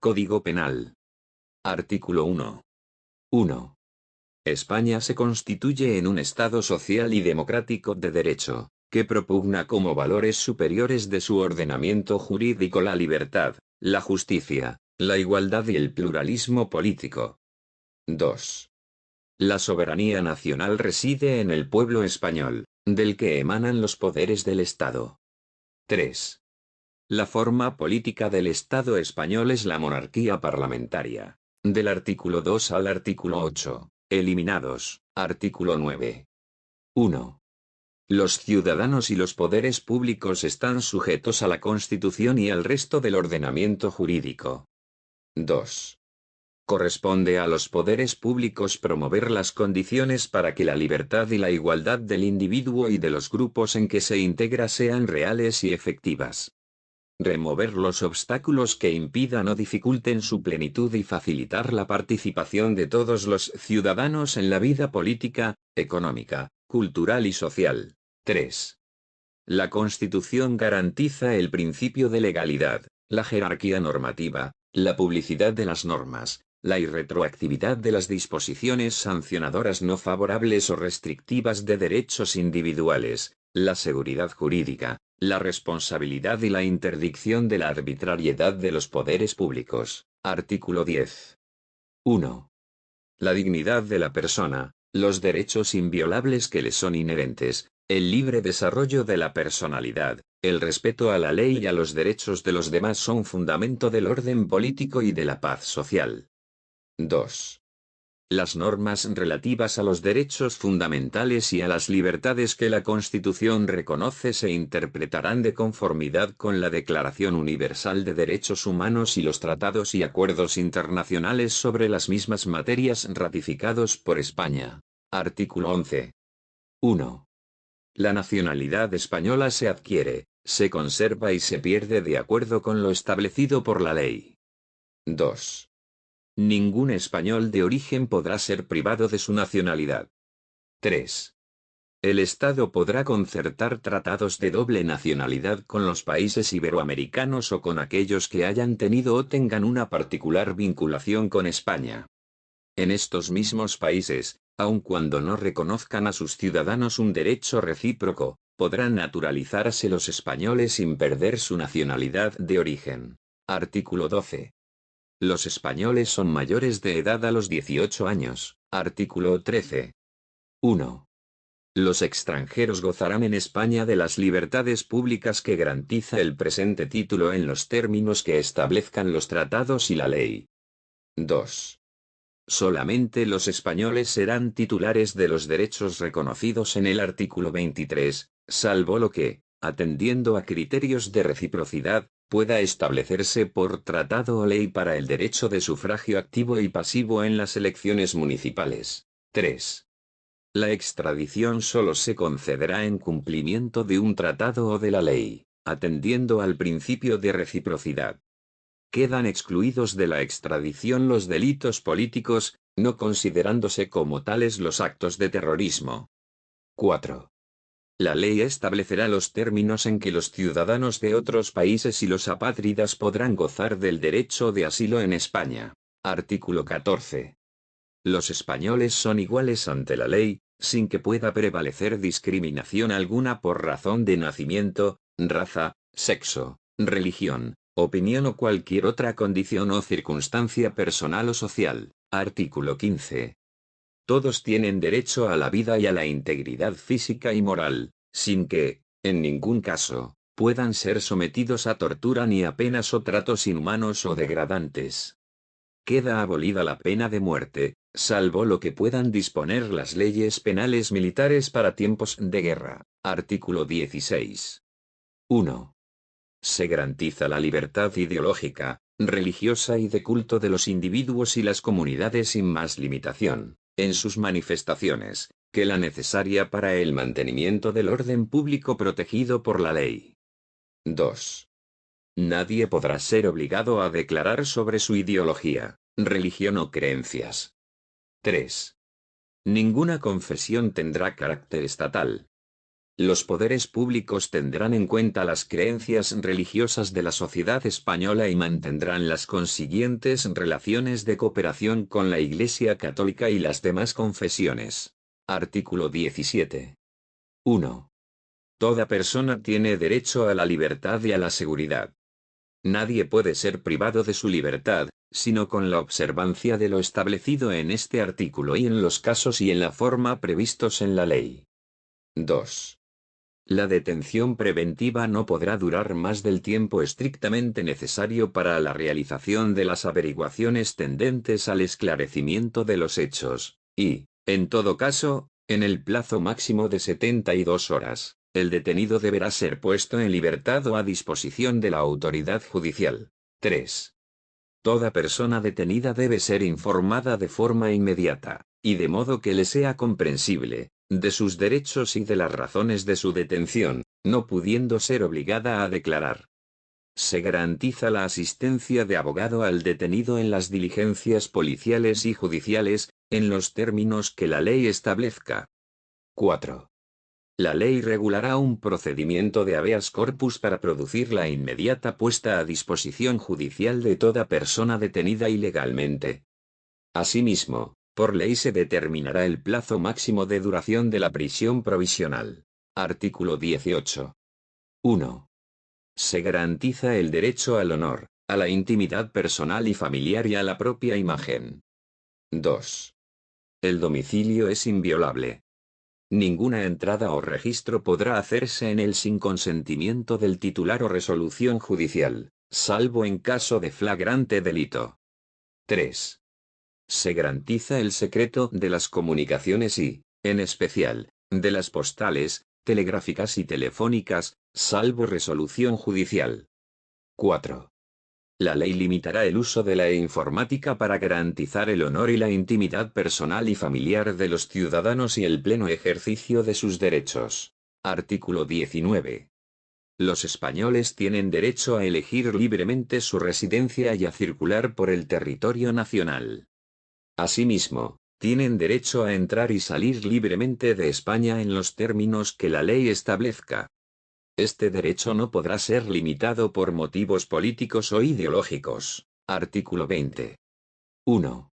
Código Penal. Artículo 1. 1. España se constituye en un Estado social y democrático de derecho, que propugna como valores superiores de su ordenamiento jurídico la libertad, la justicia, la igualdad y el pluralismo político. 2. La soberanía nacional reside en el pueblo español, del que emanan los poderes del Estado. 3. La forma política del Estado español es la monarquía parlamentaria. Del artículo 2 al artículo 8, eliminados. Artículo 9. 1. Los ciudadanos y los poderes públicos están sujetos a la Constitución y al resto del ordenamiento jurídico. 2. Corresponde a los poderes públicos promover las condiciones para que la libertad y la igualdad del individuo y de los grupos en que se integra sean reales y efectivas. Remover los obstáculos que impidan o dificulten su plenitud y facilitar la participación de todos los ciudadanos en la vida política, económica, cultural y social. 3. La Constitución garantiza el principio de legalidad, la jerarquía normativa, la publicidad de las normas, la irretroactividad de las disposiciones sancionadoras no favorables o restrictivas de derechos individuales, la seguridad jurídica, la responsabilidad y la interdicción de la arbitrariedad de los poderes públicos. Artículo 10. 1. La dignidad de la persona, los derechos inviolables que le son inherentes, el libre desarrollo de la personalidad, el respeto a la ley y a los derechos de los demás son fundamento del orden político y de la paz social. 2. Las normas relativas a los derechos fundamentales y a las libertades que la Constitución reconoce se interpretarán de conformidad con la Declaración Universal de Derechos Humanos y los tratados y acuerdos internacionales sobre las mismas materias ratificados por España. Artículo 11. 1. La nacionalidad española se adquiere, se conserva y se pierde de acuerdo con lo establecido por la ley. 2. Ningún español de origen podrá ser privado de su nacionalidad. 3. El Estado podrá concertar tratados de doble nacionalidad con los países iberoamericanos o con aquellos que hayan tenido o tengan una particular vinculación con España. En estos mismos países, aun cuando no reconozcan a sus ciudadanos un derecho recíproco, podrán naturalizarse los españoles sin perder su nacionalidad de origen. Artículo 12. Los españoles son mayores de edad a los 18 años. Artículo 13. 1. Los extranjeros gozarán en España de las libertades públicas que garantiza el presente título en los términos que establezcan los tratados y la ley. 2. Solamente los españoles serán titulares de los derechos reconocidos en el artículo 23, salvo lo que, atendiendo a criterios de reciprocidad, pueda establecerse por tratado o ley para el derecho de sufragio activo y pasivo en las elecciones municipales. 3. La extradición solo se concederá en cumplimiento de un tratado o de la ley, atendiendo al principio de reciprocidad. Quedan excluidos de la extradición los delitos políticos, no considerándose como tales los actos de terrorismo. 4. La ley establecerá los términos en que los ciudadanos de otros países y los apátridas podrán gozar del derecho de asilo en España. Artículo 14. Los españoles son iguales ante la ley, sin que pueda prevalecer discriminación alguna por razón de nacimiento, raza, sexo, religión, opinión o cualquier otra condición o circunstancia personal o social. Artículo 15. Todos tienen derecho a la vida y a la integridad física y moral, sin que, en ningún caso, puedan ser sometidos a tortura ni a penas o tratos inhumanos o degradantes. Queda abolida la pena de muerte, salvo lo que puedan disponer las leyes penales militares para tiempos de guerra. Artículo 16. 1. Se garantiza la libertad ideológica, religiosa y de culto de los individuos y las comunidades sin más limitación, en sus manifestaciones, que la necesaria para el mantenimiento del orden público protegido por la ley. 2. Nadie podrá ser obligado a declarar sobre su ideología, religión o creencias. 3. Ninguna confesión tendrá carácter estatal. Los poderes públicos tendrán en cuenta las creencias religiosas de la sociedad española y mantendrán las consiguientes relaciones de cooperación con la Iglesia Católica y las demás confesiones. Artículo 17. 1. Toda persona tiene derecho a la libertad y a la seguridad. Nadie puede ser privado de su libertad, sino con la observancia de lo establecido en este artículo y en los casos y en la forma previstos en la ley. 2. La detención preventiva no podrá durar más del tiempo estrictamente necesario para la realización de las averiguaciones tendentes al esclarecimiento de los hechos, y, en todo caso, en el plazo máximo de 72 horas, el detenido deberá ser puesto en libertad o a disposición de la autoridad judicial. 3. Toda persona detenida debe ser informada de forma inmediata, y de modo que le sea comprensible, de sus derechos y de las razones de su detención, no pudiendo ser obligada a declarar. Se garantiza la asistencia de abogado al detenido en las diligencias policiales y judiciales, en los términos que la ley establezca. 4. La ley regulará un procedimiento de habeas corpus para producir la inmediata puesta a disposición judicial de toda persona detenida ilegalmente. Asimismo, por ley se determinará el plazo máximo de duración de la prisión provisional. Artículo 18. 1. Se garantiza el derecho al honor, a la intimidad personal y familiar y a la propia imagen. 2. El domicilio es inviolable. Ninguna entrada o registro podrá hacerse en él sin consentimiento del titular o resolución judicial, salvo en caso de flagrante delito. 3. Se garantiza el secreto de las comunicaciones y, en especial, de las postales, telegráficas y telefónicas, salvo resolución judicial. 4. La ley limitará el uso de la informática para garantizar el honor y la intimidad personal y familiar de los ciudadanos y el pleno ejercicio de sus derechos. Artículo 19. Los españoles tienen derecho a elegir libremente su residencia y a circular por el territorio nacional. Asimismo, tienen derecho a entrar y salir libremente de España en los términos que la ley establezca. Este derecho no podrá ser limitado por motivos políticos o ideológicos. Artículo 20. 1.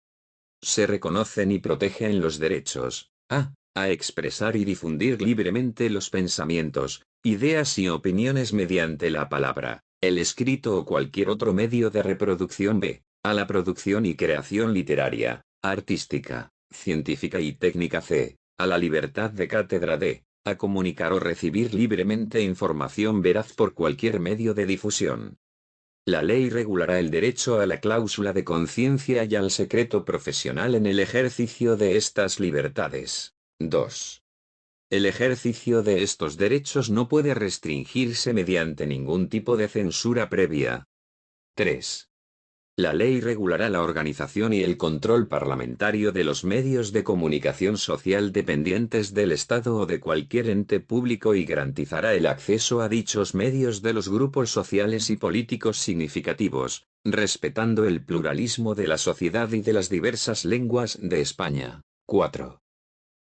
Se reconocen y protegen los derechos a expresar y difundir libremente los pensamientos, ideas y opiniones mediante la palabra, el escrito o cualquier otro medio de reproducción. B. A la producción y creación literaria, artística, científica y técnica. C. A la libertad de cátedra. D. A comunicar o recibir libremente información veraz por cualquier medio de difusión. La ley regulará el derecho a la cláusula de conciencia y al secreto profesional en el ejercicio de estas libertades. 2. El ejercicio de estos derechos no puede restringirse mediante ningún tipo de censura previa. 3. La ley regulará la organización y el control parlamentario de los medios de comunicación social dependientes del Estado o de cualquier ente público y garantizará el acceso a dichos medios de los grupos sociales y políticos significativos, respetando el pluralismo de la sociedad y de las diversas lenguas de España. 4.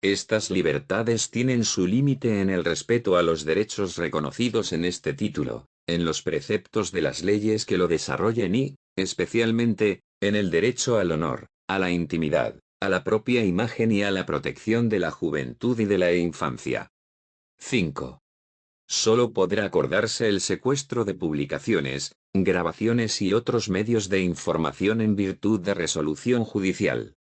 Estas libertades tienen su límite en el respeto a los derechos reconocidos en este título, en los preceptos de las leyes que lo desarrollen y, especialmente, en el derecho al honor, a la intimidad, a la propia imagen y a la protección de la juventud y de la infancia. 5. Solo podrá acordarse el secuestro de publicaciones, grabaciones y otros medios de información en virtud de resolución judicial.